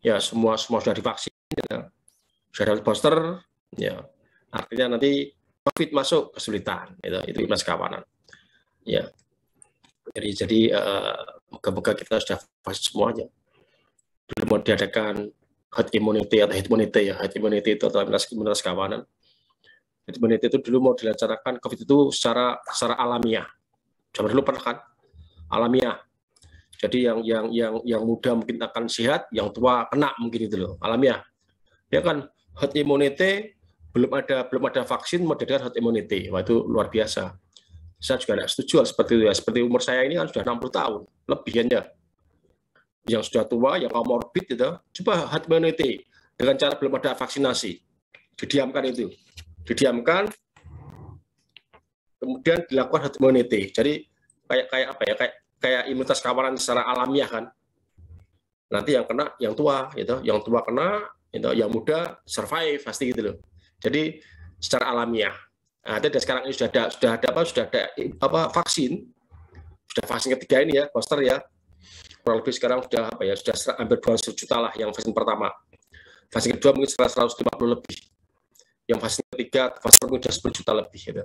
ya semua sudah divaksin, ya. Sudah dapat booster, ya artinya nanti COVID masuk kesulitan, itu Mas kawanan. Ya, jadi moga-moga kita sudah vaksin semuanya. Belum mau diadakan herd immunity atau herd immunity ya, herd immunity itu adalah imunitas kawanan. Herd immunity itu dulu mau dilaksanakan COVID itu secara alamiah. Zaman dulu pernah kan alamiah. Jadi yang muda mungkin akan sehat, yang tua kena mungkin itu loh, alamiah. Ya kan herd immunity belum ada vaksin mau diadakan herd immunity. Wah, itu luar biasa. Saya juga tidak setuju seperti itu ya. Seperti umur saya ini kan sudah 60 tahun, lebihannya. Yang sudah tua, yang komorbid itu, coba herd immunity dengan cara belum ada vaksinasi. Didiamkan itu. Didiamkan, kemudian dilakukan herd immunity. Jadi kayak apa ya? Kayak imunitas kawanan secara alamiah kan. Nanti yang kena yang tua gitu, yang tua kena, gitu, yang muda survive pasti gitu loh. Jadi secara alamiah. Nah, dan sekarang ini sudah ada vaksin ketiga ini ya, booster ya. Kurang lebih sekarang sudah hampir 200 juta lah yang vaksin pertama. Vaksin kedua mungkin 150 lebih. Yang vaksin ketiga booster mungkin sudah 10 juta lebih gitu.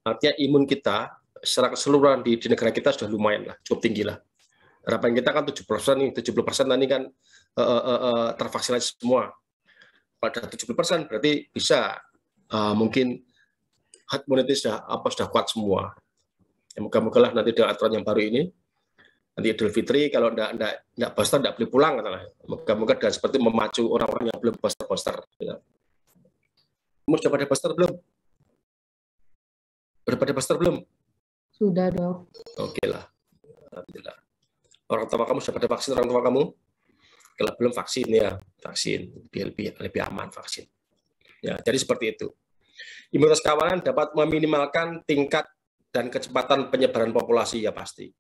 Artinya imun kita secara keseluruhan di negara kita sudah lumayan lah, cukup tinggi lah. Harapan kita kan 70% nih, 70% nanti kan tervaksinasi semua. Pada 70% berarti bisa mungkin herd immunity sudah kuat semua. Ya, moga-moga lah nanti dengan aturan yang baru ini, nanti Idul Fitri kalau enggak booster enggak boleh pulang katanya. Moga-moga dengan seperti memacu orang-orang yang belum booster. Ya. Kamu sudah pada booster belum? Sudah pada booster belum? Sudah, Dok. Oke lah. Alhamdulillah. Orang tua kamu sudah pada vaksin, orang tua kamu? Kalau belum vaksin ya, vaksin lebih aman vaksin. Ya, jadi seperti itu. Imunitas kawanan dapat meminimalkan tingkat dan kecepatan penyebaran populasi ya pasti.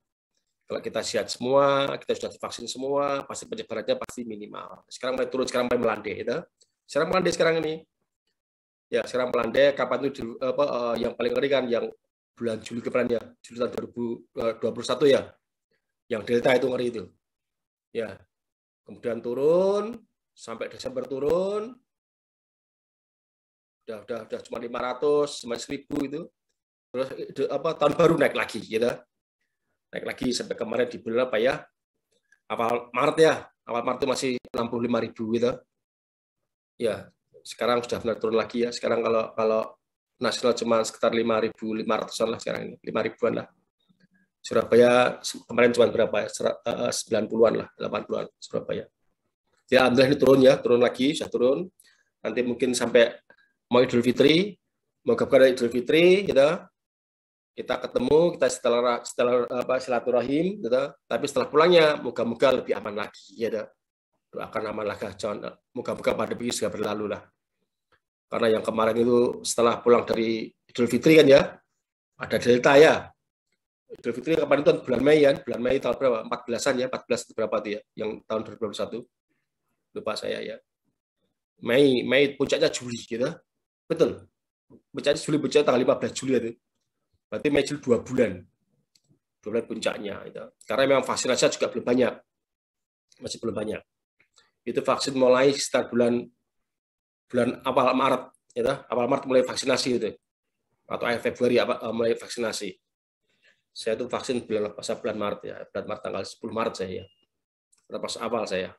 Kalau kita sehat semua, kita sudah divaksin semua, pasti penyebarannya pasti minimal. Sekarang mulai turun, sekarang mulai melandai. Gitu. Sekarang melandai sekarang ini. Ya, sekarang melandai. Kapan itu yang paling ngeri kan yang bulan Juli kemarin ya, Juli tahun 2021 ya. Yang Delta itu ngeri itu. Ya. Kemudian turun sampai Desember turun. Udah cuma 500, cuma 1000 itu. Terus tahun baru naik lagi gitu. Naik lagi sampai kemarin di bulan apa ya? Awal Maret ya. Awal Maret itu masih 65.000 gitu. Ya, sekarang sudah benar turun lagi ya. Sekarang kalau nasional cuma sekitar 5.500-an lah sekarang ini. 5.000-an lah. Surabaya kemarin cuma berapa ya? 90-an lah, 80-an Surabaya. Ya, alhamdulillah ini turun lagi, sudah turun. Nanti mungkin sampai mau Idul Fitri, mau kabar Idul Fitri, kita ketemu, kita setelah silaturahim, tapi setelah pulangnya moga-moga lebih aman lagi, doakan aman lah, moga-moga pandemi sudah berlalu lah. Karena yang kemarin itu setelah pulang dari Idul Fitri kan ya, ada Delta ya. Idul Fitri kemarin itu bulan Mei kan, bulan Mei tahun berapa? 14-an ya, 14 berapa tuh ya, yang tahun 2021. Lupa saya ya. Mei puncaknya Juli gitu. Betul. Puncaknya Juli, puncaknya tanggal 15 Juli itu. Berarti Mei Juli 2 bulan. 2 bulan puncaknya itu. Karena memang vaksinasi juga belum banyak. Masih belum banyak. Itu vaksin mulai sekitar bulan awal Maret gitu. Awal Maret mulai vaksinasi itu. Atau akhir Februari mulai vaksinasi. Saya itu vaksin bulan Maret ya. Bulan Maret tanggal 10 Maret saya ya. Pas awal saya.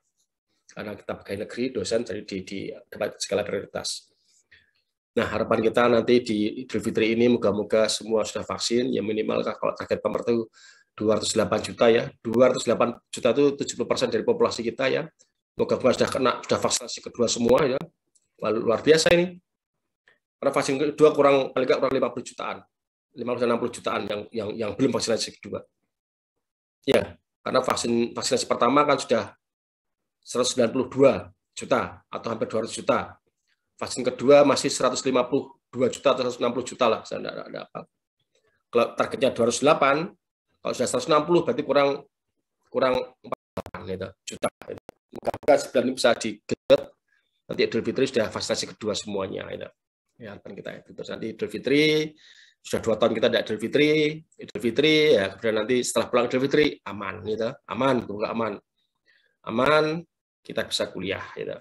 Karena kita pegawai negeri, dosen, jadi dapat skala prioritas. Nah, harapan kita nanti di Idul Fitri ini moga-moga semua sudah vaksin, ya minimal kalau target pemerintah itu 208 juta ya. 208 juta itu 70% dari populasi kita ya. Moga-moga sudah vaksinasi kedua semua ya. Luar biasa ini. Karena vaksin kedua kurang 50 jutaan. 50-60 jutaan yang belum vaksinasi kedua. Ya, karena vaksinasi pertama kan sudah 192 juta atau hampir 200 juta. Vaksin kedua masih 152 juta atau 160 juta lah. Saya tidak ada apa. Kalau targetnya 208, kalau sudah 160 berarti kurang 4 gitu, juta. Maka sebenarnya bisa diget. Nanti Idul Fitri sudah vaksinasi kedua semuanya. Gitu. Ya, harapan kita itu. Terus nanti Idul Fitri sudah 2 tahun kita tidak Idul Fitri ya kemudian nanti setelah pulang Idul Fitri aman gitu, aman. kita bisa kuliah. Gitu.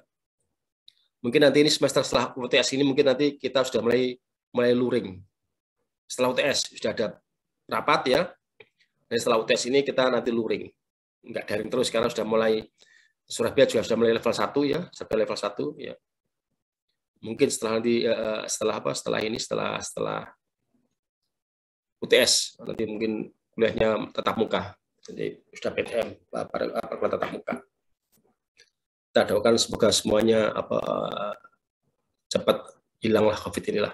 Mungkin nanti ini semester setelah UTS ini mungkin nanti kita sudah mulai luring. Setelah UTS sudah ada rapat ya. Dan setelah UTS ini kita nanti luring. Enggak daring terus karena sudah mulai Surabaya juga sudah mulai level 1 ya, sampai level 1 ya. Mungkin setelah nanti setelah UTS nanti mungkin kuliahnya tatap muka. Jadi sudah PTM perkuliahan tatap muka. Kita doakan semoga semuanya cepat hilanglah COVID inilah.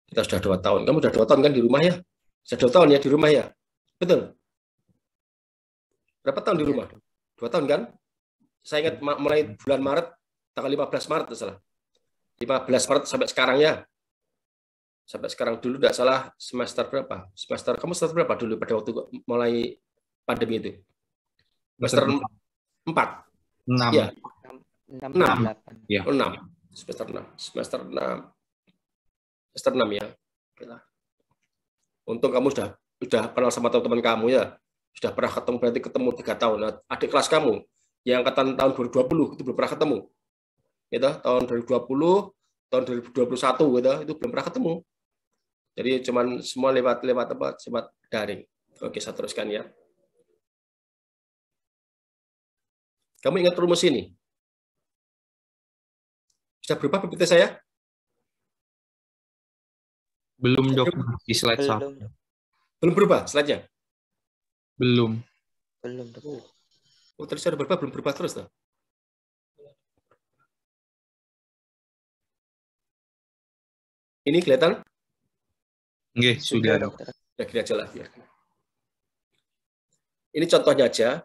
Kita sudah 2 tahun. Kamu sudah 2 tahun kan di rumah ya? Sudah 2 tahun ya di rumah ya? Betul. Berapa tahun di rumah? 2 tahun kan? Saya ingat mulai bulan Maret, tanggal 15 Maret salah. 15 Maret sampai sekarang ya. Sampai sekarang dulu tidak salah semester berapa? Kamu semester berapa dulu pada waktu mulai pandemi itu? Semester 4. 6. Ya. 6. Ya. 6. Semester 6. Semester 6 ya. Untung kamu sudah kenal sama teman-teman kamu ya. Sudah pernah ketemu, berarti ketemu 3 tahun. Nah, adik kelas kamu yang angkatan tahun 2020 itu belum pernah ketemu. Gitu, tahun 2020, tahun 2021 gitu, itu belum pernah ketemu. Jadi cuman semua lewat daring. Oke, saya teruskan ya. Kamu ingat rumus ini? Sudah berubah PPT saya? Belum, Dok. Di slide 1. Belum berubah slide-nya? Belum. Dok. Oh, tadi sudah berubah, belum berubah terus tuh. Ini kelihatan? Nggih, sudah, Dok. Ya, gini aja lah. Ya. Ini contohnya aja.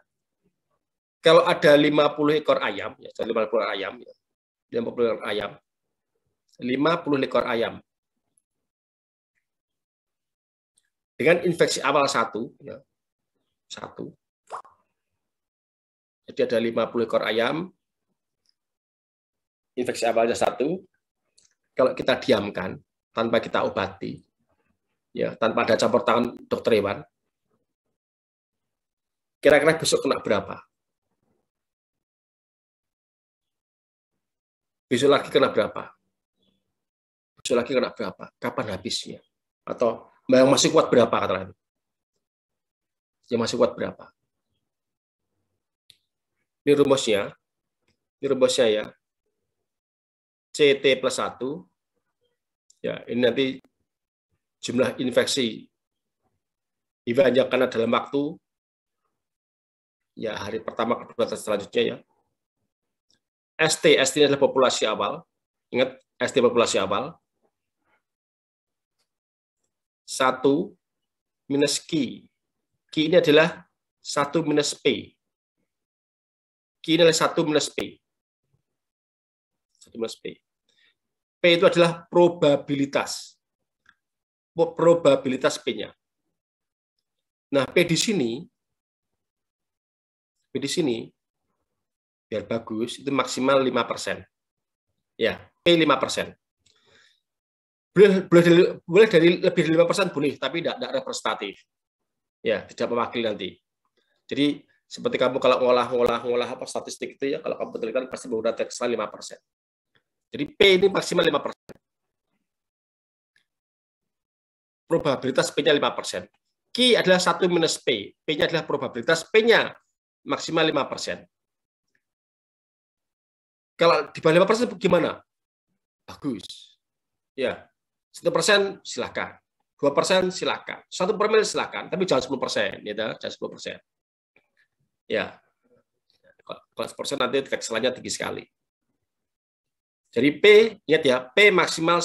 Kalau ada 50 ekor ayam, ya, 50 ayam, ya. 50 ekor ayam. 50 ekor ayam. Dengan infeksi awal 1, ya. 1. Jadi ada 50 ekor ayam. Infeksi awalnya 1. Kalau kita diamkan, tanpa kita obati, ya, tanpa ada campur tangan dokter hewan, kira-kira besok kena berapa? Besok lagi kena berapa? Besok lagi kena berapa? Kapan habisnya? Atau yang masih kuat berapa katakan? Yang masih kuat berapa? Ini rumusnya ya. CT plus 1. Ya, ini nanti jumlah infeksi hewan yang kena dalam waktu ya hari pertama, kedua, dan selanjutnya ya. ST ini adalah populasi awal. Ingat, ST populasi awal. 1 minus Q. Q ini adalah 1 minus P. Q ini adalah 1 minus P. 1 minus P. P itu adalah probabilitas. Probabilitas P-nya. Nah, P di sini biar bagus, itu maksimal 5%. Ya, P 5%. Boleh dari lebih dari 5% boleh, tapi tidak representatif. Ya, tidak mewakili nanti. Jadi, seperti kamu kalau ngolah apa statistik itu ya, kalau kamu betulkan pasti menggunakan teks 5%. Jadi P ini maksimal 5%. Probabilitas P-nya 5%. Q adalah 1 minus P. P-nya adalah probabilitas P-nya maksimal 5%. Kalau di bawah 5% gimana? Bagus. Ya, 1% silakan. 2% silakan. 1% silakan, tapi jangan 10%. Ya, jangan 10%. Ya, kalau 10% nanti vekselannya tinggi sekali. Jadi P, ingat ya, P maksimal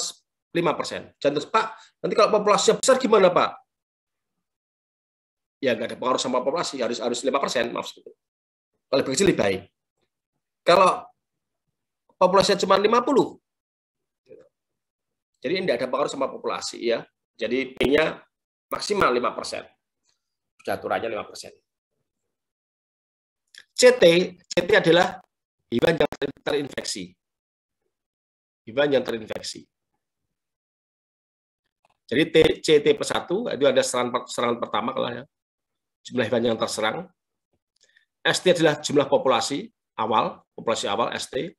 5%. Jangan terus, Pak, nanti kalau populasinya besar gimana, Pak? Ya, nggak ada pengaruh sama populasi, harus 5%, maaf. Kalau lebih kecil lebih baik. Kalau populasinya cuma 50, jadi tidak ada pengaruh sama populasi, ya. Jadi P-nya maksimal 5%. Sudah aturannya 5%. CT adalah hewan yang terinfeksi. Hewan yang terinfeksi. Jadi CT plus 1 itu ada serangan pertama kalau ya. Jumlah hewan yang terserang. ST adalah jumlah populasi. awal, populasi awal ST.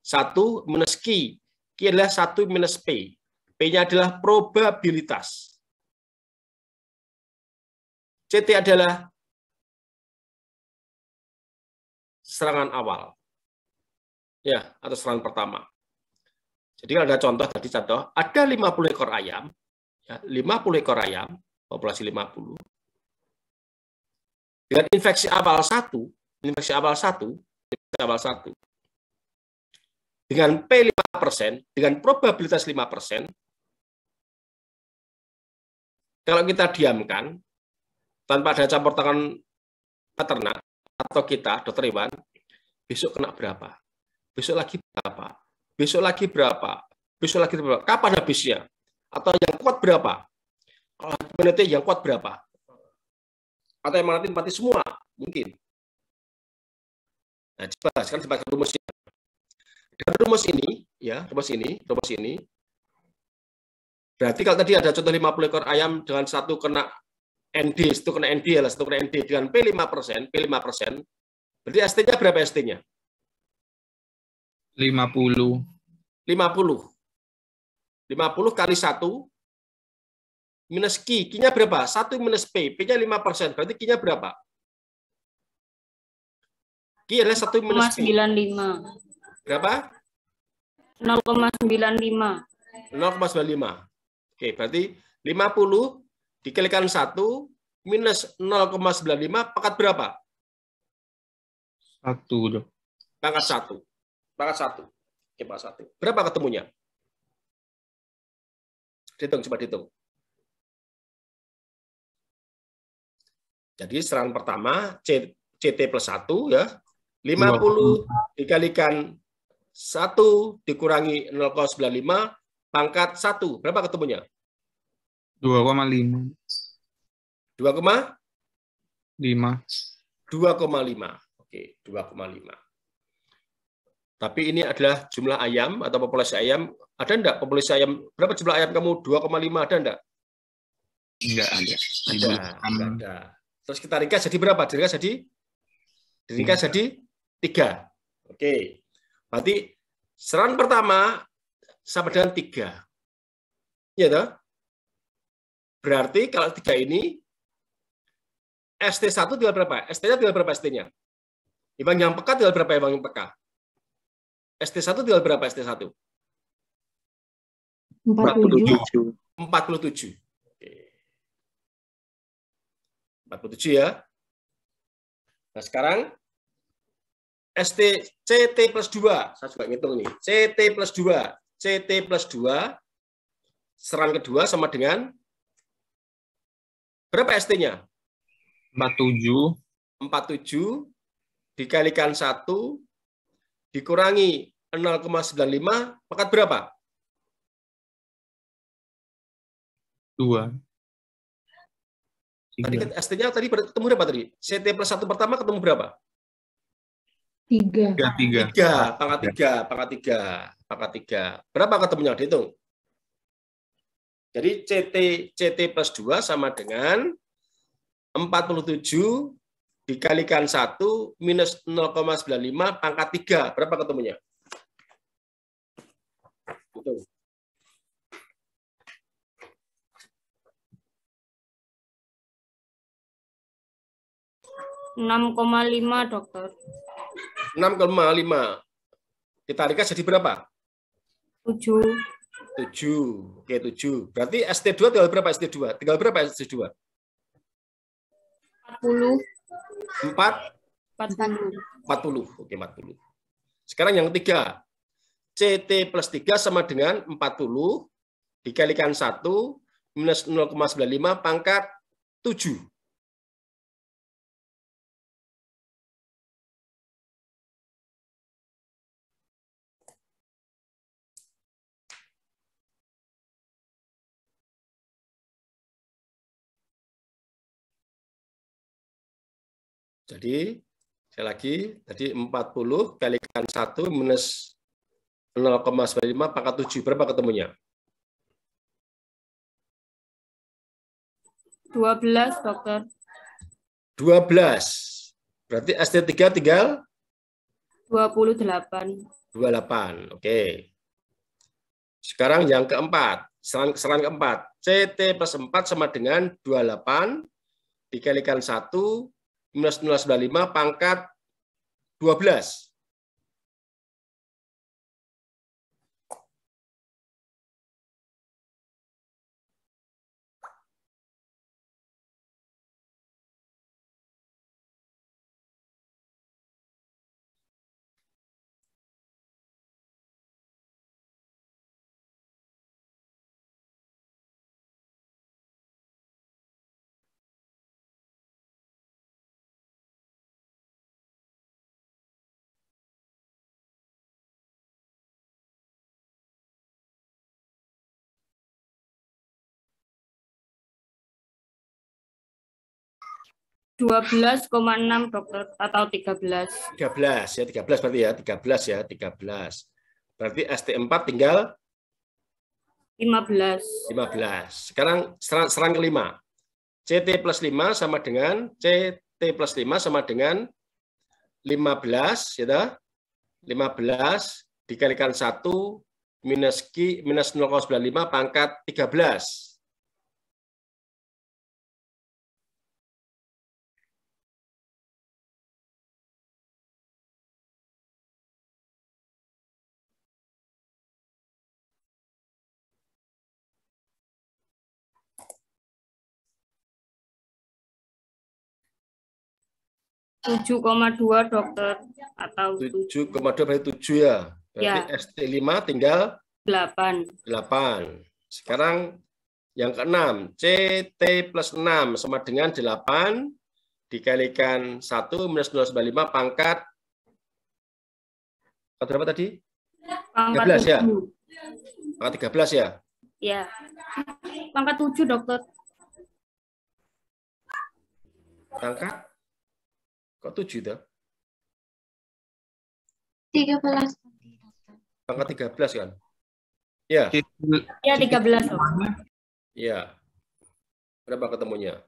1 minus Q. Q adalah 1 minus P. P-nya adalah probabilitas. CT adalah serangan awal. Ya, atau serangan pertama. Jadi kalau ada contoh, tadi contoh, ada 50 ekor ayam, ya, 50 ekor ayam, populasi 50. Dengan infeksi awal 1, dengan P 5%, dengan probabilitas 5%, kalau kita diamkan, tanpa ada campur tangan peternak, atau kita, dokter Iwan, besok kena berapa? Besok lagi berapa? Besok lagi berapa? Besok lagi berapa? Kapan habisnya? Atau yang kuat berapa? Kalau peneliti yang kuat berapa? Atau yang mati semua? Mungkin. Nah, coba sekarang sebagai rumusnya. Dengan rumus ini, ya, rumus ini, berarti kalau tadi ada contoh 50 ekor ayam dengan satu kena ND, satu kena ND, satu kena ND dengan P 5%, berarti ST-nya berapa ST-nya? 50. 50 kali 1 minus Q. Q-nya berapa? 1 minus P. P-nya 5%. Berarti Q-nya berapa? Q adalah 1 minus P. 0,95. Berapa? 0,95. 0,95. Oke, berarti 50 dikalikan 1 minus 0,95 pangkat berapa? 1, Dok. Pangkat 1. Pangkat 1. Oke, pangkat 1. Berapa ketemunya? Dihitung, coba dihitung. Jadi serangan pertama CT plus 1 ya. 50 dikalikan 1 dikurangi 0,95 pangkat 1. Berapa ketemunya? 2,5. 2,5. 5. Oke, 2,5. Tapi ini adalah jumlah ayam atau populasi ayam. Ada enggak populasi ayam? Berapa jumlah ayam kamu? 2,5 ada enggak? Enggak ada. Ada. Terus kita ringkas jadi berapa? Diringkas jadi 3. Oke. Berarti serangan pertama sama dengan 3. Ya toh? Berarti kalau 3 ini ST1 tinggal berapa? ST-nya tinggal berapa ST-nya? Ibang yang peka tinggal berapa Ibang yang peka? ST1 tinggal berapa ST1? 47. 47. Oke. 47 ya. Nah, sekarang CT plus 2. Saya juga ngitung nih. CT plus 2. CT plus 2. Serangan kedua sama dengan berapa ST-nya? 47. 47 dikalikan 1 dikurangi 0,95 pangkat berapa? 2. Tadi kan ST-nya tadi ketemu berapa tadi? CT plus 1 pertama ketemu berapa? 3. 3. Pangkat 3. Berapa ketemunya? Dihitung. Jadi CT plus 2 sama dengan 47 dikalikan 1 minus 0,95 pangkat 3. Berapa ketemunya? Hitung. 6,5 dokter. 6,5. Kita ringkas jadi berapa? 7. 7. Oke, 7. Berarti ST2 tinggal berapa ST2? Tinggal berapa ST2? 40. 40. Oke, 40. Sekarang yang ketiga. CT plus 3 sama dengan 40 dikalikan 1 minus 0,95 pangkat 7. Jadi, sekali lagi, tadi 40 kalikan 1 minus 0,95 pangkat 7. Berapa ketemunya? 12, dokter. 12. Berarti ST3 tinggal 28. 28. Oke. Sekarang yang keempat. Serang keempat. CT plus 4 sama dengan 28 dikalikan 1 minus 0,95 pangkat 12. Dua 12,6 dokter atau 13. 13 ya, 13 berarti ya, 13 ya, 13. Berarti ST4 tinggal 15. 15. Sekarang serang kelima. CT plus 5 sama dengan CT plus 5 sama dengan 15 ya. 15 dikalikan 1 minus 0,95 pangkat 13. Tujuh 7,2 dokter atau 7,2 berarti 7 ya. Berarti Ya. ST5 tinggal 8. 8. Sekarang yang keenam, CT plus 6 sama dengan 8 dikalikan 1 minus 0,95 pangkat berapa tadi? Pangkat 13 ya? 7. Pangkat 13 ya? Ya. Pangkat 7 dokter. Pangkat? Kok 7 itu? 13. Pangkat 13 kan? Ya, Ya 13 dokter. ya. Berapa ketemunya?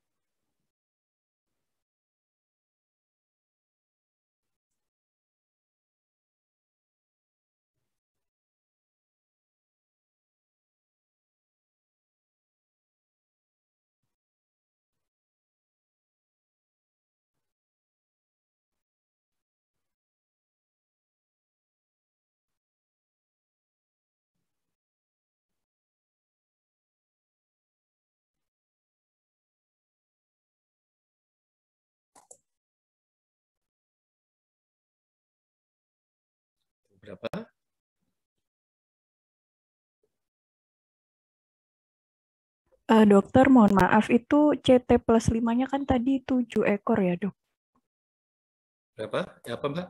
Berapa? Dokter, mohon maaf, itu CT plus 5-nya kan tadi 7 ekor ya, dok? Berapa? Ya, apa, Mbak?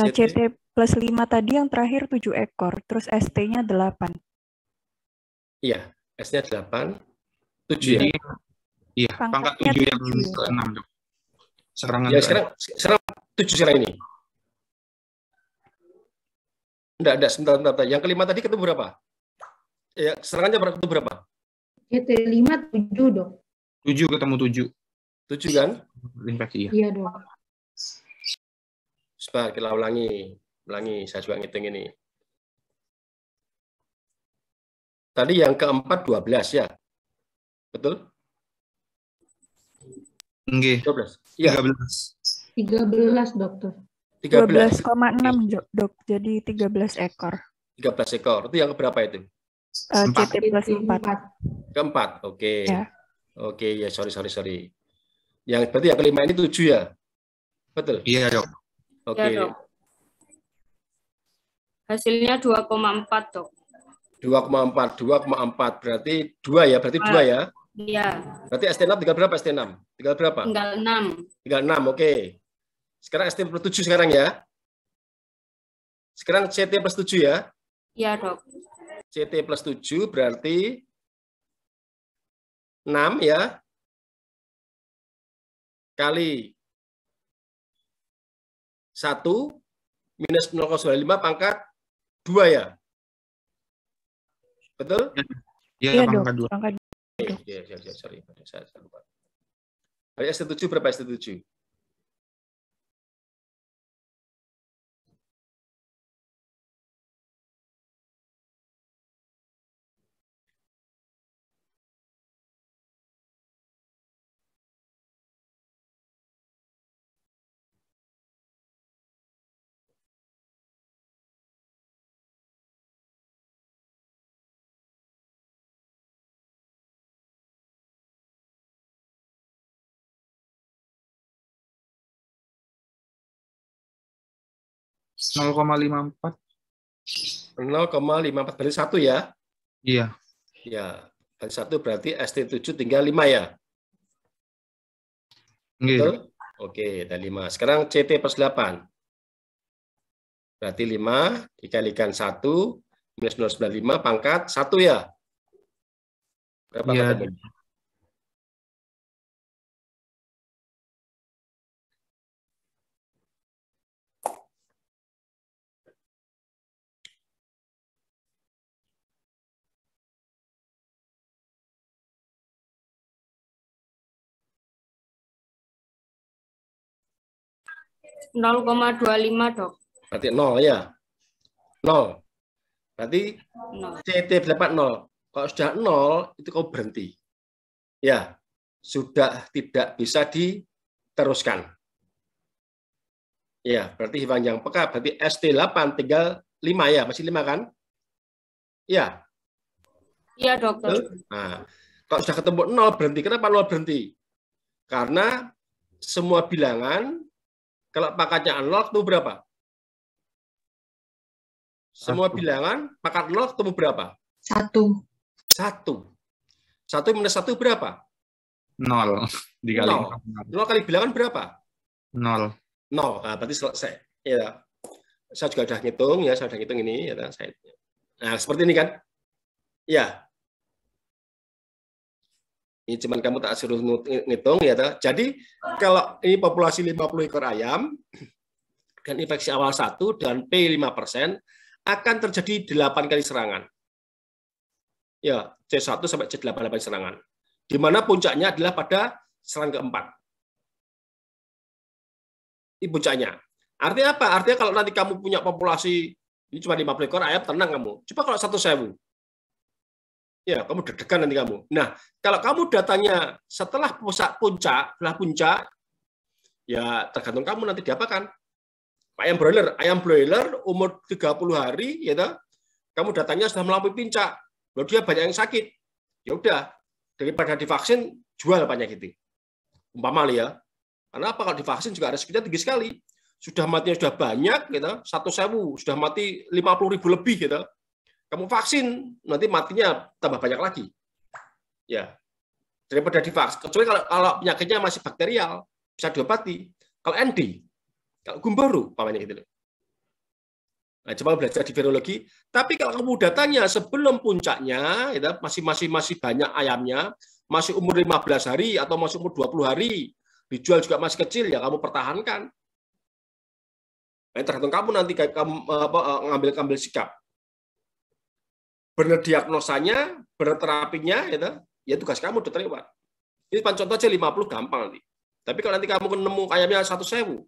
CT plus 5 tadi yang terakhir 7 ekor, terus ST-nya 8. Iya, S-nya 8, 7 Jadi, ya? iya, pangkat Pangkatnya 7 yang 7. ke-6, dok. Serangan Ya, ke-6. sekarang 7 sekarang ini. Enggak, sebentar. Yang kelima tadi ketemu berapa? Ya, serangannya ketemu berapa? CT5 7 dok. 7 ketemu 7. 7 kan? Infeksi, ya. Iya dok. Sebentar, kita ulangi. Saya juga ngitung ini. Tadi yang keempat 12 ya? Betul? Nggih. 12. Iya. 13. 13 dokter. 13. 12,6, dok. Jadi 13 ekor. 13 ekor. Itu yang keberapa itu? CT plus 4. Keempat. Oke. Ya. Oke, ya sorry. Yang berarti yang kelima ini 7 ya? Betul? Iya, dok. Oke. Ya, dok. Hasilnya 2,4 dok. 2,4 berarti 2 ya? Berarti 2 ya? Iya. Berarti ST6 tinggal berapa ST6? Tinggal berapa? Tinggal 6. Tinggal 6, oke. Sekarang ST plus 7 sekarang ya? Sekarang CT plus 7 ya? Iya dok. CT plus 7 berarti 6 ya? Kali 1 minus 0,95 pangkat 2 ya? Betul? Iya, Iya, dok. pangkat 2. Pangkat Iya, sorry. Saya lupa. ST7 berapa ST7? 0,54. 0,54 berarti 1 ya? Iya. Ya, dan 1 berarti ST7 tinggal 5 ya? Nggih. Betul? Oke, dan 5. Sekarang CT plus 8. Berarti 5 dikalikan 1 minus 0,95 pangkat 1 ya? Berapa Iya. ketemunya? Nol 0,25 dok. Berarti 0 ya? 0. Berarti Nol. CT 80. Kalau sudah 0, itu kau berhenti. Ya, sudah tidak bisa diteruskan. Ya, berarti Iwan yang peka, berarti ST8 tinggal 5 ya, masih 5 kan? Ya. Iya dokter. Nah, kalau sudah ketemu 0 berhenti. Kenapa 0 berhenti? Karena semua bilangan, kalau pangkatnya 0, ketemu berapa? Semua 1. bilangan, pangkat 0 ketemu berapa? 1. 1. 1 minus 1 berapa? 0. Dikali 0. 0 kali bilangan berapa? 0. 0. Nah, berarti selesai. Ya. Saya juga sudah ngitung ya, saya sudah ngitung ini ya, Nah, seperti ini kan? Ya. Ini cuman kamu tak suruh ngitung ya. Jadi kalau ini populasi 50 ekor ayam dan infeksi awal 1 dan P 5% akan terjadi 8 kali serangan. Ya, C1 sampai C8 serangan. Di mana puncaknya adalah pada serangan keempat. Ini puncaknya. Artinya apa? Artinya kalau nanti kamu punya populasi ini cuma 50 ekor ayam, tenang kamu. Coba kalau 1.000. Ya, kamu deg-degan nanti kamu. Nah, kalau kamu datanya setelah puncak, ya tergantung kamu nanti diapakan. Ayam broiler umur 30 hari, ya toh, kamu datanya sudah melampaui puncak. Lalu dia banyak yang sakit. Ya udah, daripada divaksin, jual banyak itu. Umpama ya. Karena apa? Kalau divaksin juga resikonya tinggi sekali. Sudah matinya sudah banyak, gitu, 1.000, sudah mati 50.000 lebih, gitu. Kamu vaksin, nanti matinya tambah banyak lagi. Ya, daripada divaksin. Kecuali kalau penyakitnya masih bakterial, bisa diobati. Kalau ND, kalau gumbaru, umpamanya gitu. Nah, coba belajar di virologi. Tapi kalau kamu datanya sebelum puncaknya, ya, masih banyak ayamnya, masih umur 15 hari atau masih umur 20 hari, dijual juga masih kecil, ya kamu pertahankan. Nah, tergantung kamu nanti kamu ngambil sikap. Benar diagnosanya, benar terapinya, ya tugas kamu udah terlewat. Ini contoh aja 50 gampang nanti. Tapi kalau nanti kamu nemu ayamnya 1.000,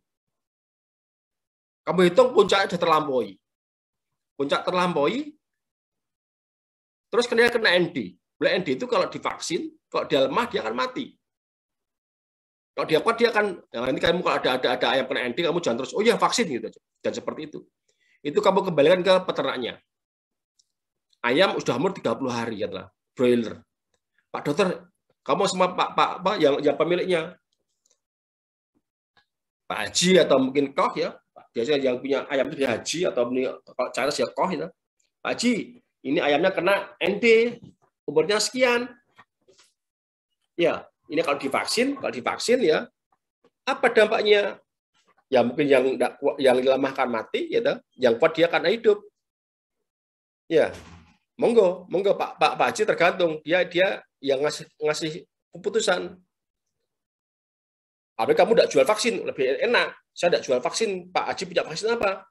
kamu hitung puncaknya sudah terlampaui. Puncak terlampaui, terus kena ND. Boleh ND itu kalau divaksin, kalau dia lemah dia akan mati. Kalau dia kuat dia akan, ya nanti kamu kalau ada ayam kena ND, kamu jangan terus, oh ya vaksin gitu aja. Dan seperti itu. Itu kamu kembalikan ke peternaknya. Ayam sudah umur 30 hari ya telah, broiler. Pak dokter, kamu sama Pak yang pemiliknya, Pak Haji atau mungkin Koh ya, biasanya yang punya ayam itu dia Haji atau kalau Charles ya Koh ya. Pak Haji, ini ayamnya kena ND, umurnya sekian. Ya, ini kalau divaksin ya, apa dampaknya? Ya mungkin yang lemah akan mati, ya, yang kuat dia akan hidup. Ya, monggo Pak Haji tergantung dia yang ngasih keputusan. Tapi kamu tidak jual vaksin lebih enak. Saya tidak jual vaksin, Pak Haji punya vaksin apa?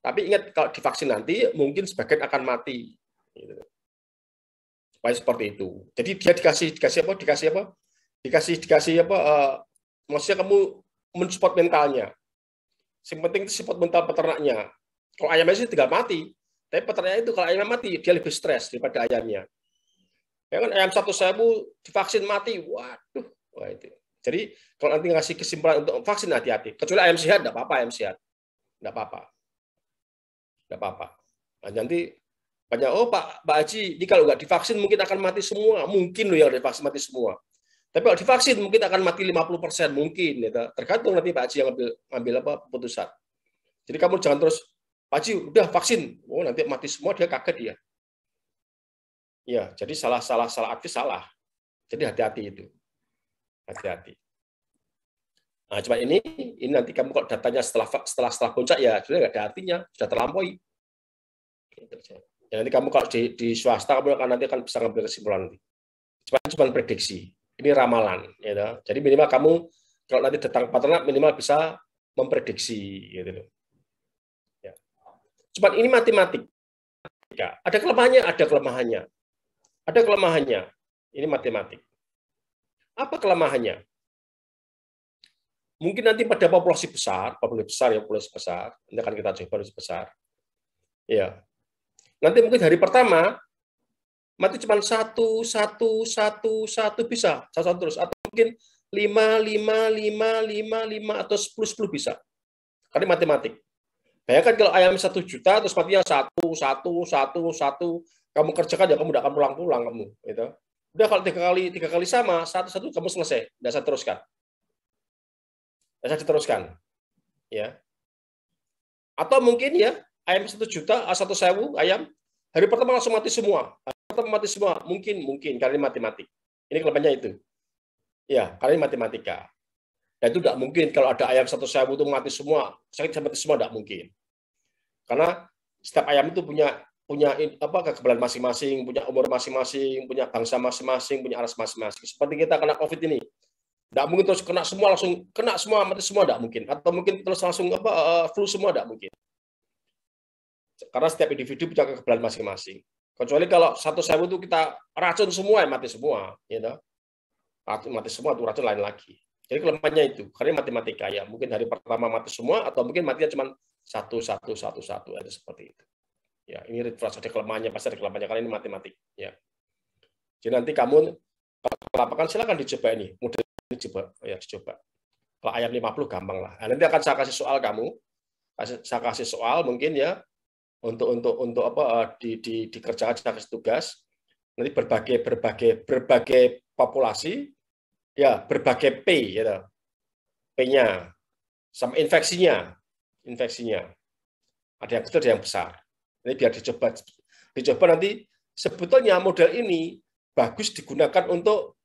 Tapi ingat kalau divaksin nanti mungkin sebagian akan mati. Supaya seperti itu. Jadi dia dikasih apa? Maksudnya kamu mensupport mentalnya. Yang penting itu support mental peternaknya. Kalau ayamnya sih tinggal mati. Tapi peternaknya itu kalau ayamnya mati, dia lebih stres daripada ayamnya. Ya kan ayam 1.000 divaksin mati, waduh, wah itu. Jadi kalau nanti ngasih kesimpulan untuk vaksin hati-hati. Kecuali ayam sehat, enggak apa-apa ayam sehat. Enggak apa-apa. Nah, nanti banyak, oh Pak Haji, ini kalau nggak divaksin mungkin akan mati semua. Mungkin loh yang divaksin mati semua. Tapi kalau divaksin mungkin akan mati 50%, mungkin. Ya. Tergantung nanti Pak Haji yang ngambil apa keputusan. Jadi kamu jangan terus, Pak Haji, udah vaksin. Oh, nanti mati semua, dia kaget dia. Ya, jadi salah aktif salah. Jadi hati-hati itu. Hati-hati. Nah, cuma ini nanti kamu kalau datanya setelah puncak ya sudah nggak ada artinya, sudah terlampaui. Ya, nanti kamu kalau di swasta kamu nanti akan bisa ngambil kesimpulan nanti. Cuma prediksi. Ini ramalan, ya. Jadi minimal kamu kalau nanti datang peternak minimal bisa memprediksi, gitu. Ya. Cuma ini matematik. Ya, ada kelemahannya, ada kelemahannya. Ada kelemahannya. Ini matematik. Apa kelemahannya? Mungkin nanti pada populasi besar ya, populasi besar. Ini akan kita coba populasi besar. Ya. Nanti mungkin hari pertama mati cuma satu bisa, satu terus, atau mungkin 5 atau 10 bisa. Karena matematik. Bayangkan kalau ayam 1 juta terus matinya 1, kamu kerjakan ya kamu tidak akan pulang-pulang kamu, gitu. Udah kalau tiga kali sama, satu kamu selesai, tidak usah teruskan. Tidak usah diteruskan. Ya. Atau mungkin ya ayam 1 juta, 1.000 ayam, hari pertama langsung mati semua. Mungkin karena matematik. Ini kelemahannya itu. Ya, karena matematika. Dan itu tidak mungkin kalau ada ayam 1.000 itu mati semua, mati semua tidak mungkin. Karena setiap ayam itu punya kekebalan masing-masing, punya umur masing-masing, punya bangsa masing-masing, punya ras masing-masing. Seperti kita kena COVID ini. Tidak mungkin terus kena semua mati semua tidak mungkin. Atau mungkin terus langsung flu semua tidak mungkin. Karena setiap individu punya kekebalan masing-masing. Kecuali kalau 1.000 itu kita racun semua, ya mati semua, gitu. Mati semua itu racun lain lagi. Jadi kelemahannya itu, karena matematika ya, mungkin hari pertama mati semua atau mungkin matinya cuma satu ada seperti itu. Ya, ini refresh ada kelemahannya, pasti ada kelemahannya karena ini matematik. Ya. Jadi nanti kamu lapangan silakan dicoba ini, model ini dicoba. Kalau ayam 50 gampang lah. Nah, nanti akan saya kasih soal kamu, saya kasih soal mungkin ya. Untuk dikerjakan sebagai tugas nanti berbagai populasi ya berbagai P ya P-nya sama infeksinya ada yang kecil ada yang besar ini biar dicoba nanti sebetulnya model ini bagus digunakan untuk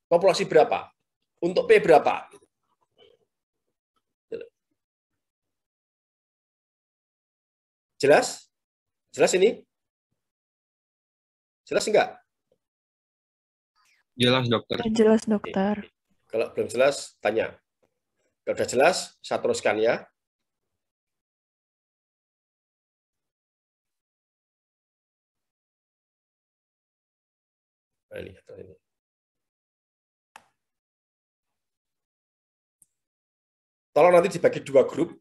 populasi berapa untuk P berapa. Jelas? Jelas ini? Jelas enggak? Jelas, dokter. Jelas, dokter. Kalau belum jelas, tanya. Kalau sudah jelas, saya teruskan ya. Nah, ini. Tolong nanti dibagi 2 grup.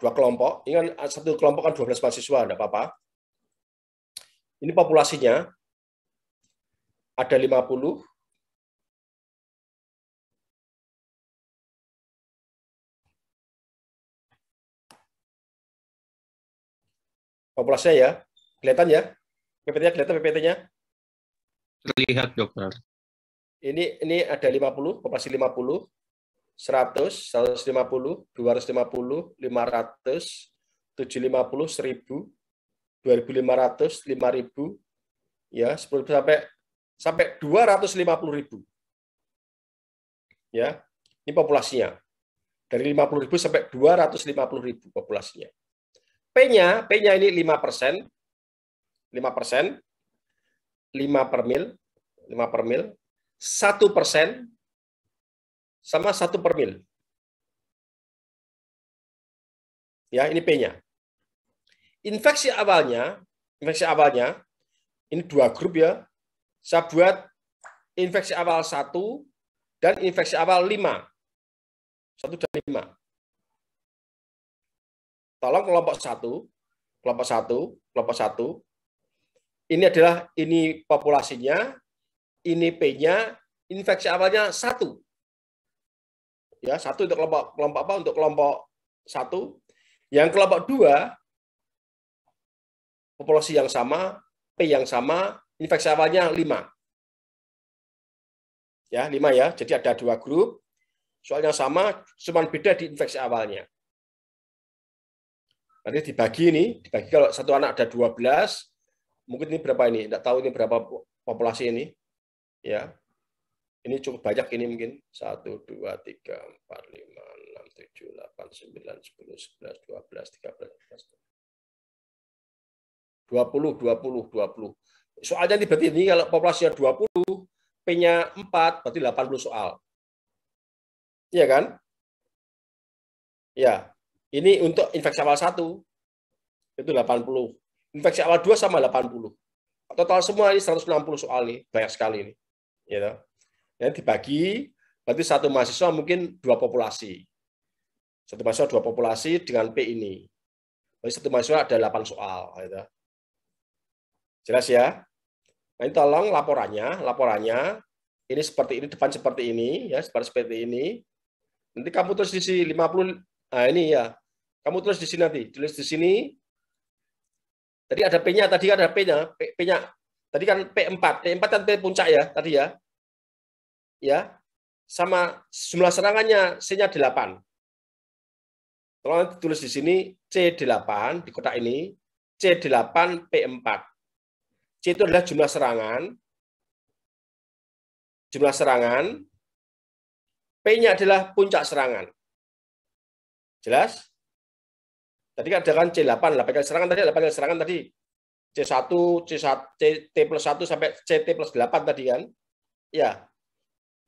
2 kelompok, ini kan satu kelompok kan 12 mahasiswa, enggak apa-apa. Ini populasinya ada 50. Populasinya ya, kelihatan ya? PPT-nya kelihatan PPT-nya? Terlihat, dokter. Ini ada 50, populasi 50. 100, 150, 250, 500, 750, 1000, 2500, 5000, ya 10 sampai 250.000. Ya, ini populasinya. Dari 50.000 sampai 250.000 populasinya. P-nya ini 5%. 5%. 5 per mil. 1% sama 1 per mil. Ya, ini P-nya. Infeksi awalnya, ini 2 grup ya. Saya buat infeksi awal 1 dan infeksi awal 5. 1 dan 5. Tolong kelompok 1. Ini populasinya, ini P-nya, infeksi awalnya 1. Ya, 1 untuk kelompok apa? Untuk kelompok 1. Yang kelompok 2 populasi yang sama, P yang sama, infeksi awalnya 5. Ya, 5 ya. Jadi ada 2 grup. Soalnya sama, cuma beda di infeksi awalnya. Nanti dibagi kalau satu anak ada 12, mungkin ini berapa ini? Tidak tahu ini berapa populasi ini. Ya. Ini cukup banyak ini mungkin. 1, 2, 3, 4, 5, 6, 7, 8, 9, 10, 11, 12, 13, 14, 20. Soalnya ini berarti ini kalau populasinya 20, P-nya 4, berarti 80 soal. Iya kan? Ya. Ini untuk infeksi awal 1, itu 80. Infeksi awal 2 sama 80. Total semua ini 160 soal nih, banyak sekali ini. Ya. Yang dibagi, berarti satu mahasiswa mungkin 2 populasi. Satu mahasiswa 2 populasi dengan P ini. Berarti satu mahasiswa ada 8 soal. Ya. Jelas ya? Nah, ini tolong laporannya ini seperti ini, depan seperti ini, ya, seperti ini. Nanti kamu tulis di sini 50, nah ini ya. Kamu tulis di sini nanti, tulis di sini. Tadi ada P-nya, P-nya. Tadi kan P4 kan P puncak ya, tadi ya. Ya. Sama jumlah serangannya C-nya 8. Tolong nanti tulis di sini C8 di kotak ini, C8 P4. C itu adalah jumlah serangan. P-nya adalah puncak serangan. Jelas? Tadi kan ada kan C8, 8 kali serangan tadi. C1, T plus 1 sampai CT plus 8 tadi kan. Ya.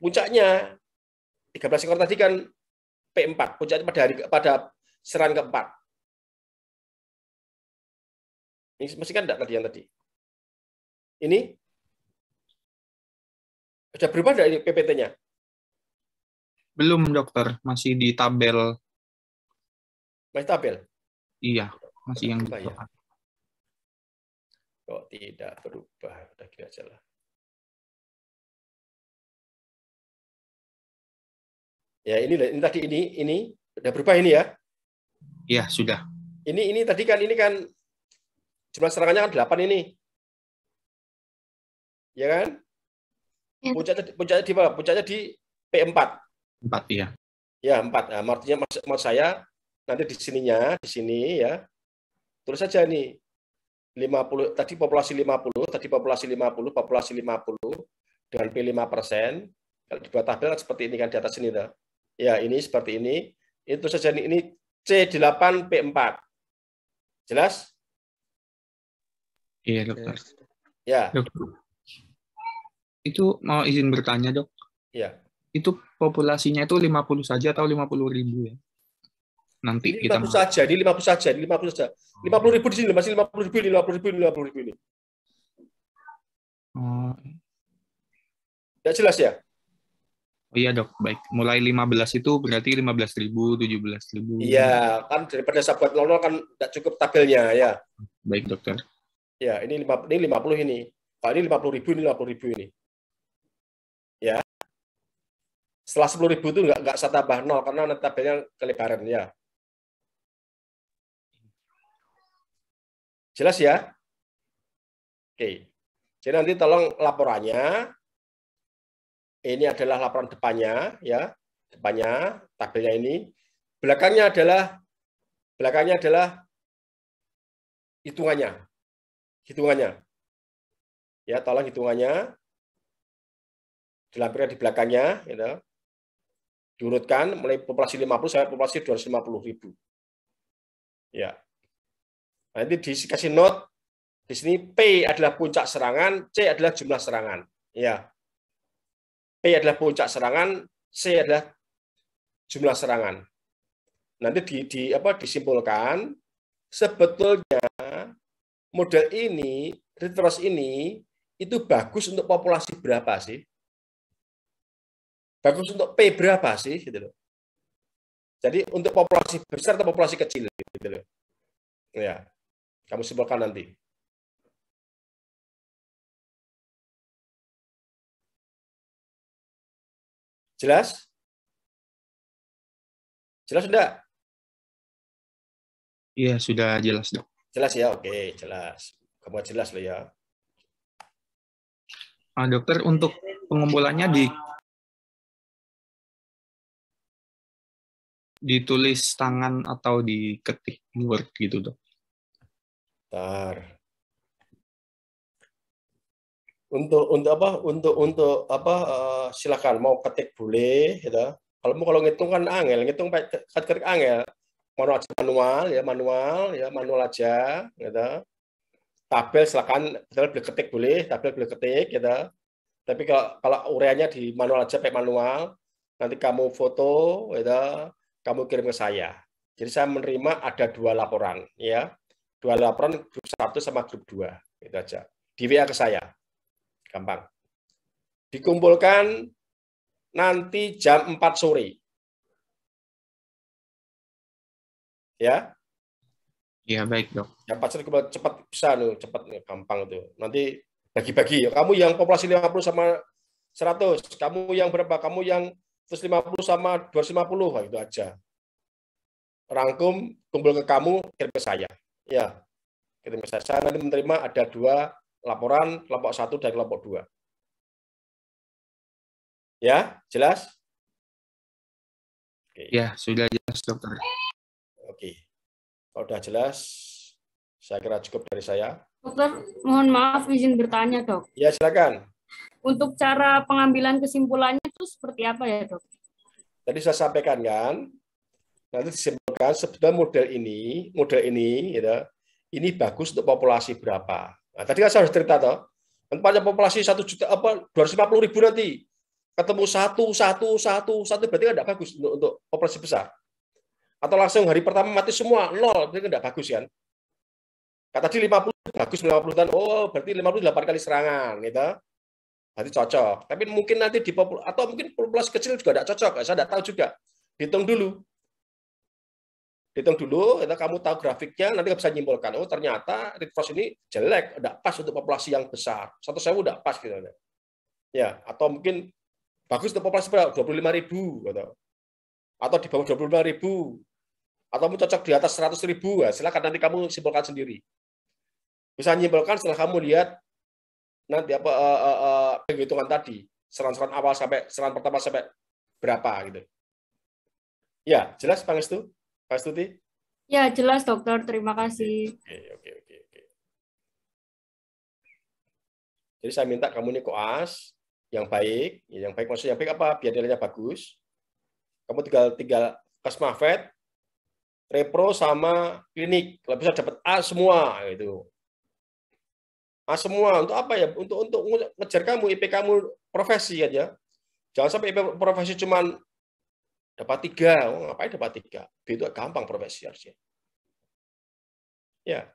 Puncaknya 13 ekor tadi kan P4. Puncaknya pada serangan keempat. Ini mesti kan enggak tadi yang tadi. Ini sudah berubah enggak ini PPT-nya? Belum, dokter. Masih di tabel. Masih tabel? Iya, masih yang berubah, gitu. ya? Kok tidak berubah? Udah gini aja lah. Ya, ini tadi ini udah berubah ini ya? Iya, sudah. Ini tadi kan jumlah serangannya kan 8 ini. Ya kan? Ya. Puncaknya di mana? Puncaknya di P4. 4, iya. Ya, 4. Nah, artinya maksud saya nanti di sini ya. Tulis saja nih. 50 tadi populasi 50 dengan P5%. Kalau dibuat tabel kan seperti ini kan di atas sini dah. Ya, ini seperti ini. Itu saja ini C8 P4. Jelas? Iya, dokter. Ya. Dokter. Itu mau izin bertanya, Dok. Ya. Itu populasinya itu 50 saja atau 50.000 ya? Nanti Ini kita 50 saja, ini 50 saja. 50.000 di sini, masih 50.000 ini. Oh, Tidak jelas ya? iya, Dok. Baik. Mulai 15 itu berarti 15.000, 17.000. Iya, kan daripada sahabat 00 kan tidak cukup tabelnya ya. Baik, dokter. Ya, ini 50 ini. Kalau ini 50.000, ini 50.000 ini. Ya. Setelah 10.000 itu nggak usah tambah 0 karena nanti tabelnya kelebaran ya. Jelas ya? Oke. Jadi nanti tolong laporannya. Ini adalah laporan depannya ya. Depannya tabelnya ini. Belakangnya adalah hitungannya. Ya, tolong hitungannya. Dilampirkan di belakangnya, gitu. Diurutkan mulai populasi 50 sampai populasi 250.000. Ya. Nanti dikasih note di sini P adalah puncak serangan, C adalah jumlah serangan. Ya. P adalah puncak serangan, C adalah jumlah serangan. Nanti disimpulkan sebetulnya model ini, reverse ini itu bagus untuk populasi berapa sih? Bagus untuk P berapa sih gitu loh. Jadi untuk populasi besar atau populasi kecil gitu loh. Ya. Kamu simpulkan nanti. Jelas? Jelas sudah? Iya, sudah jelas, Dok. Jelas ya? Oke, jelas. Kamu jelas loh ya. Dokter, untuk pengumpulannya ditulis tangan atau diketik di Word gitu, Dok? Bentar. Untuk apa silakan mau ketik boleh gitu. Kalau ngitung kan angel, ngitung ketik angel. Manual aja gitu. Tabel silakan boleh ketik boleh, tabel boleh ketik gitu. Tapi kalau ureanya di manual aja pakai manual, nanti kamu foto gitu, kamu kirim ke saya. Jadi saya menerima ada 2 laporan ya. 2 laporan grup 1 sama grup 2 itu aja. Di WA ke saya. Gampang. Dikumpulkan nanti jam 4 sore. Ya. Ya, baik, Dok. Yang pasti cepat bisa loh, cepat gampang itu. Nanti bagi-bagi. Kamu yang populasi 50 sama 100, kamu yang berapa? Kamu yang 150 sama 250, nah, itu aja. Rangkum, kumpul ke kamu, kirim ke saya. Ya, kirim ke saya. Saya nanti menerima ada 2 laporan, kelompok 1 dan kelompok 2. Ya, jelas? Oke. Ya, sudah jelas, Dokter. Oke. Kalau sudah jelas, saya kira cukup dari saya. Dokter, mohon maaf izin bertanya, Dok. Ya, silakan. Untuk cara pengambilan kesimpulannya itu seperti apa ya, Dok? Tadi saya sampaikan kan, nanti disimpulkan sebetulnya model ini, gitu, ini bagus untuk populasi berapa. Nah, tadi kan saya harus cerita toh, nanti populasi 1 juta 250.000 nanti ketemu satu berarti kan tidak bagus untuk populasi besar. Atau langsung hari pertama mati semua 0, berarti kan tidak bagus kan. Kata tadi 50 bagus 50 tahun, oh berarti 58 kali serangan, gitu. Berarti cocok. Tapi mungkin nanti atau mungkin populasi kecil juga tidak cocok, saya tidak tahu juga. Hitung dulu, kamu tahu grafiknya, nanti bisa nyimpulkan, oh ternyata Red Cross ini jelek, tidak pas untuk populasi yang besar. 1.000 tidak pas gitu. Ya, atau mungkin bagus untuk populasi berapa? 25.000 gitu. Atau di bawah 25.000. Atau cocok di atas 100.000, ya, silakan nanti kamu simpulkan sendiri. Bisa nyimpulkan setelah kamu lihat nanti penghitungan tadi, serangan awal sampai serangan pertama sampai berapa gitu. Ya, jelas Pak Stuti? Ya, jelas, Dokter. Terima kasih. Oke. Jadi saya minta kamu ini koas yang baik maksudnya yang baik apa? Biar nilainya bagus. Kamu tinggal Kasmafet, repro sama klinik, kalau bisa dapat A semua gitu. A semua untuk apa ya? Untuk ngejar kamu IP kamu profesi aja. Jangan sampai IP profesi cuman dapat 3. Oh, ngapain dapat 3? B itu gampang profesi harusnya. Ya.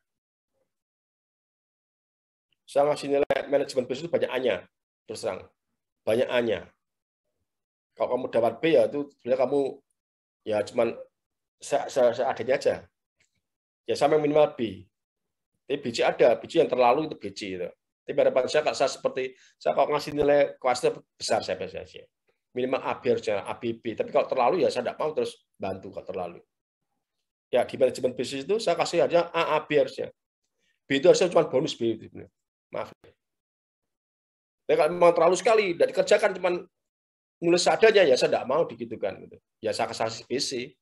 Saya ngasih nilai manajemen bisnis itu banyak A-nya. Terus terang. Banyak A-nya. Kalau kamu dapat B ya itu sebenarnya kamu ya cuman seadanya aja. Ya sama minimal B. Tapi biji ada, biji yang terlalu itu biji itu. Tapi harapan saya kalau ngasih nilai kualitas besar saya biasanya. Minimal A, B harusnya A, B, B. Tapi kalau terlalu ya saya tidak mau terus bantu kalau terlalu. Ya di manajemen bisnis itu saya kasih aja A, B harusnya. B itu harusnya cuma bonus B. Maaf. Tapi kalau memang terlalu sekali, tidak dikerjakan cuma nulis seadanya ya saya tidak mau digitukan. Gitu. Ya saya kasih BC.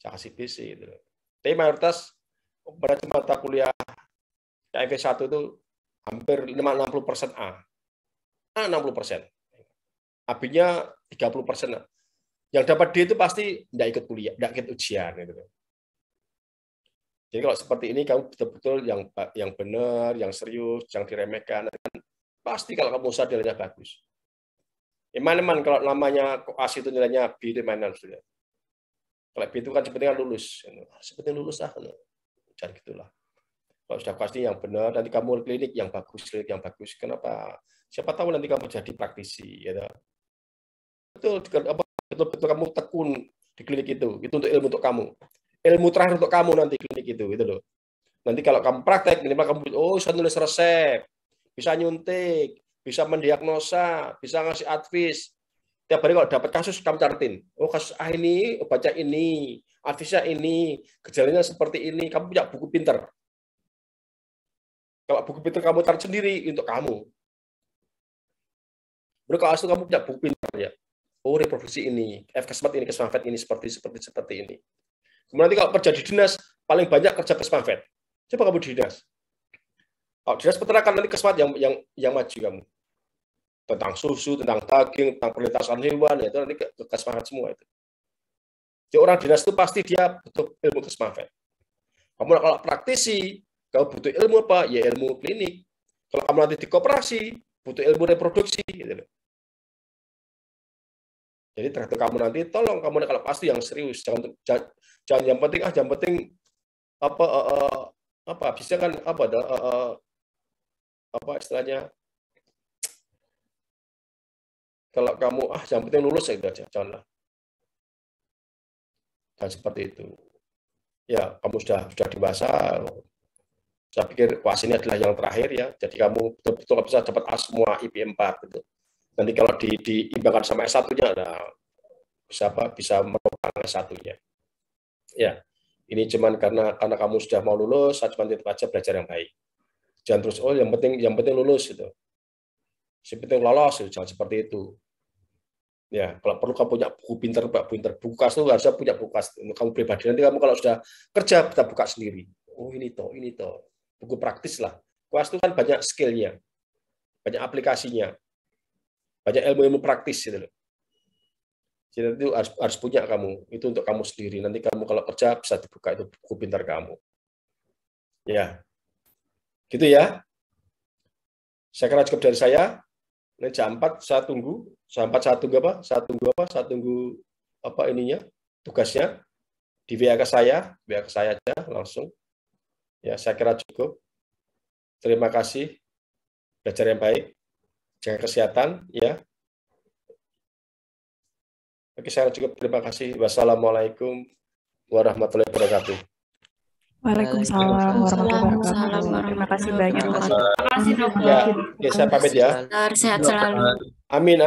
Saya kasih BC. Gitu. Tapi mayoritas pada mata kuliah KIV 1 itu hampir 60% A. A 60%. AB-nya 30%. Yang dapat D itu pasti tidak ikut kuliah, tidak ikut ujian. Gitu. Jadi kalau seperti ini kamu betul-betul yang benar, yang serius, yang diremehkan, pasti kalau kamu usaha nilainya bagus. Iman kalau namanya koas itu nilainya B di mana sudah. Kalau B itu kan sebenarnya lulus, seperti lulus jangan gitulah. Kalau sudah pasti yang benar, nanti kamu klinik yang bagus. Kenapa? Siapa tahu nanti kamu jadi praktisi, ya. Betul kamu tekun di klinik itu untuk ilmu untuk kamu. Ilmu terakhir untuk kamu nanti klinik itu loh. Nanti kalau kamu praktek, minimal kamu bisa nulis resep, bisa nyuntik, bisa mendiagnosa, bisa ngasih advice. Tiap hari kalau dapat kasus kamu catetin. Oh kasus A ini, obatnya ini, advisnya ini, gejalanya seperti ini. Kamu punya buku pinter. Kalau buku pinter kamu cari sendiri untuk kamu. Kalau kamu punya buku pinter ya. oh reproduksi ini, F-Kesmat ini, Kesmafet ini seperti ini. Kemudian nanti kalau kerja di dinas, paling banyak kerja Kesmafet. Coba kamu di dinas. Kalau dinas peternakan nanti Kesmat yang maju kamu. Tentang susu, tentang daging, tentang perlintasan hewan, ya itu nanti ke Kesmafet semua itu. Jadi orang dinas itu pasti dia butuh ilmu Kesmafet. Kamu kalau praktisi, kamu butuh ilmu apa? Ya ilmu klinik. Kalau kamu nanti di koperasi, butuh ilmu reproduksi. Gitu. Jadi tergantung kamu nanti, tolong kamu kalau pasti yang serius, jangan yang penting apa bisa kan apa istilahnya, kalau kamu yang penting lulus itu aja, janganlah. Dan seperti itu. Ya, kamu sudah dewasa. Saya pikir kuas ini adalah yang terakhir ya. Jadi kamu betul-betul bisa dapat A semua IP 4 gitu. Nanti kalau diimbangkan sama S1-nya, nah, bisa merupakan S1-nya. Ya, ini cuman karena kamu sudah mau lulus, saya cuma titip aja belajar yang baik. Jangan terus yang penting lulus itu. Yang penting lolos itu, jangan seperti itu. Ya, kalau perlu kamu punya buku pinter buku kas itu harusnya punya buku kas kamu pribadi. Nanti kamu kalau sudah kerja bisa buka sendiri. Oh ini toh. Buku praktis lah. Kuas itu kan banyak skill-nya, banyak aplikasinya, banyak ilmu-ilmu praktis gitu loh. Jadi itu harus punya kamu. Itu untuk kamu sendiri. Nanti kamu kalau kerja bisa dibuka itu buku pintar kamu. Ya. Gitu ya. Saya kira cukup dari saya. Ini jam 4 saya tunggu. Jam 4 saya tunggu apa? Saya tunggu apa ininya? Tugasnya di WA ke saya aja langsung. Ya, saya kira cukup. Terima kasih. Belajar yang baik. Jaga kesehatan ya. Oke, saya cukup. Terima kasih. Wassalamualaikum warahmatullahi wabarakatuh. Waalaikumsalam warahmatullahi wabarakatuh. Terima kasih banyak. Terima kasih dokter. Ya, saya pamit ya. Sehat selalu. Amin.